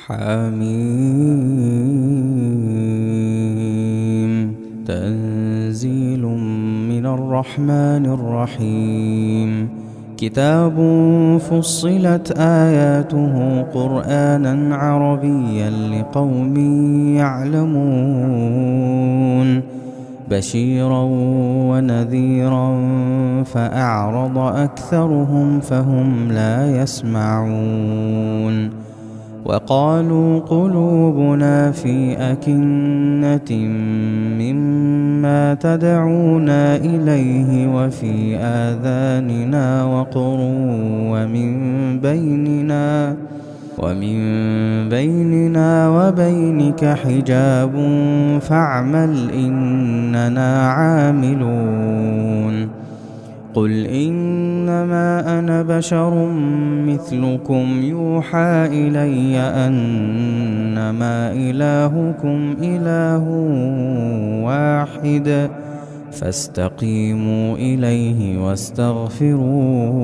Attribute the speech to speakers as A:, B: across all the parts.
A: حميم. تنزيل من الرحمن الرحيم. كتاب فصلت آياته قرآنا عربيا لقوم يعلمون بشيرا ونذيرا فأعرض أكثرهم فهم لا يسمعون. وقالوا قلوبنا في أكنة مما تدعونا إليه وفي آذاننا وقر ومن بيننا وبينك حجاب فاعمل إننا عاملون. قل إنما أنا بشر مثلكم يوحى إلي أنما إلهكم إله واحد فاستقيموا إليه واستغفروه.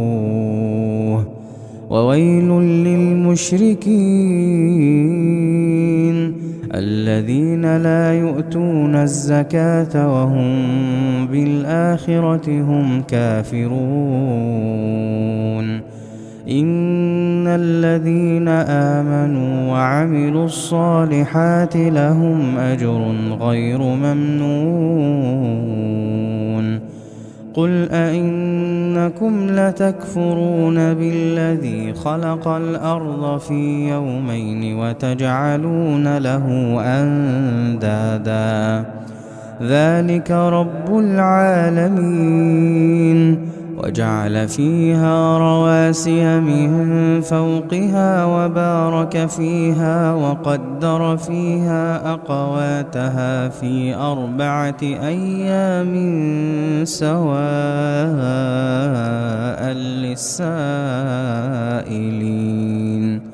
A: وويل للمشركين الذين لا يؤتون الزكاة وهم بالآخرة هم كافرون. إن الذين آمنوا وعملوا الصالحات لهم أجر غير ممنون. قل أئنكم لتكفرون بالذي خلق الأرض في يومين وتجعلون له أندادا ذلك رب العالمين. وجعل فيها رواسي من فوقها وبارك فيها وقدر فيها أقواتها في 4 أيام سواء للسائلين.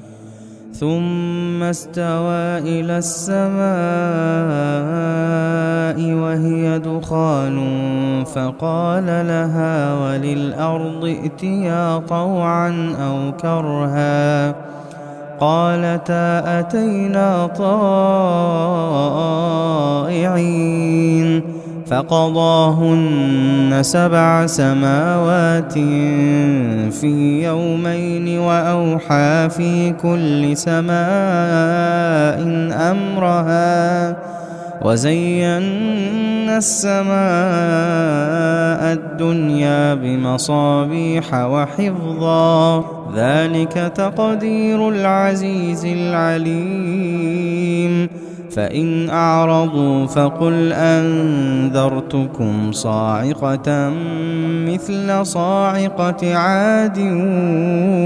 A: ثم استوى إلى السماء وهي دخان فقال لها وللأرض ائتيا طوعا أو كرها قالتا أتينا طائعين. فقضاهن 7 سماوات في يومين وأوحى في كل سماء أمرها وزينا السماء الدنيا بمصابيح وحفظا ذلك تقدير العزيز العليم. فإن أعرضوا فقل أنذرتكم صاعقة مثل صاعقة عاد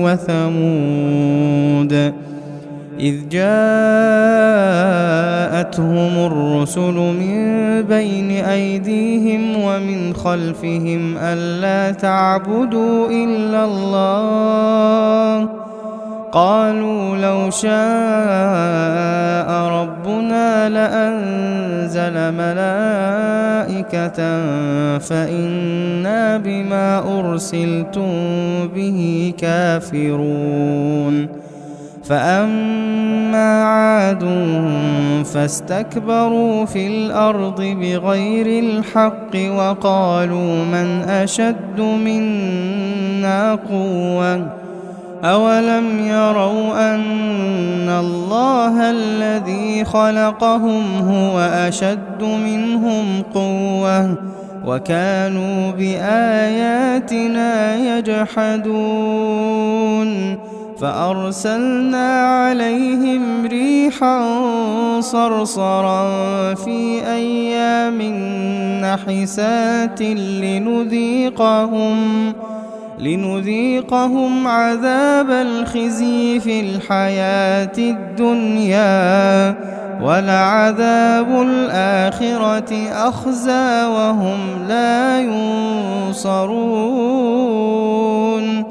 A: وثمود إذ جاءتهم الرسل من بين أيديهم ومن خلفهم ألا تعبدوا إلا الله قالوا لو شاء ربنا لأنزل ملائكة فإنا بما أرسلتم به كافرون. فأما عاد فاستكبروا في الأرض بغير الحق وقالوا من أشد منا قوة أولم يروا أن الله الذي خلقهم هو أشد منهم قوة وكانوا بآياتنا يجحدون. فأرسلنا عليهم ريحا صرصرا في أيام نحسات لنذيقهم عذاب الخزي في الحياة الدنيا ولعذاب الآخرة أخزى وهم لا ينصرون.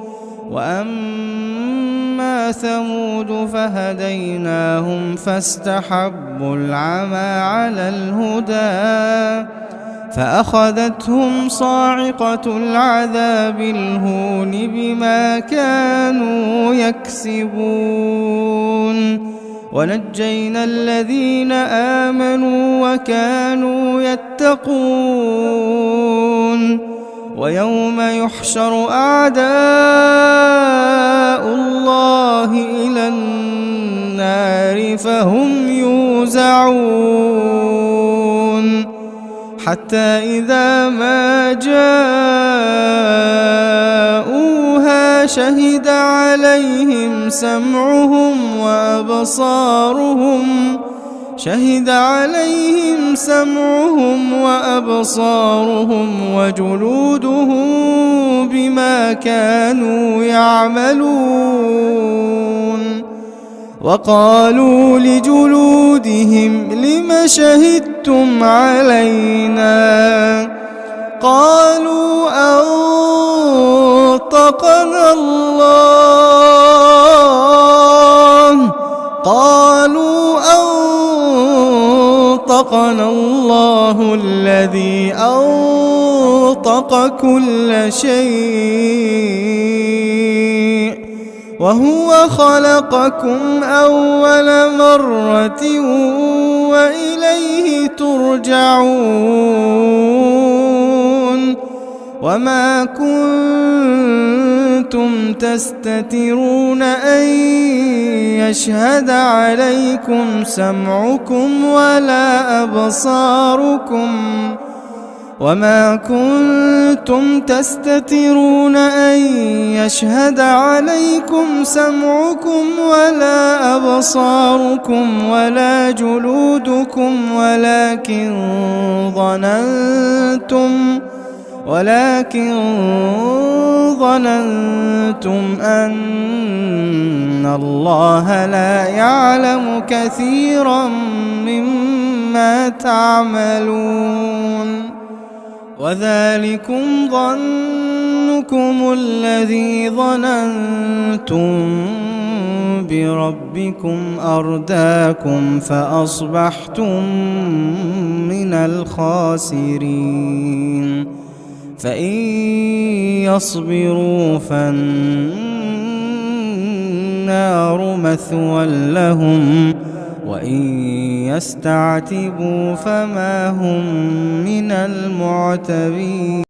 A: وأما ثمود فهديناهم فاستحبوا العمى على الهدى فأخذتهم صاعقة العذاب الهون بما كانوا يكسبون. ونجينا الذين آمنوا وكانوا يتقون ويوم يحشر أعداء الله إلى النار فهم يوزعون حتى إذا ما جاءوها شهد عليهم سمعهم وأبصارهم وجلودهم بما كانوا يعملون وقالوا لجلودهم لم شهدتم علينا قالوا أنطقنا الله الذي أنطق كل شيء وهو خلقكم أول مرة وإليه ترجعون وما كنتم تستترون أن يشهد عليكم سمعكم ولا أبصاركم ولا جلودكم ولكن ظننتم أن الله لا يعلم كثيرا مما تعملون وذلكم ظنكم الذي ظننتم بربكم أرداكم فأصبحتم من الخاسرين فإن يصبروا فالنار مثوى لهم وإن يستعتبوا فما هم من المعتبين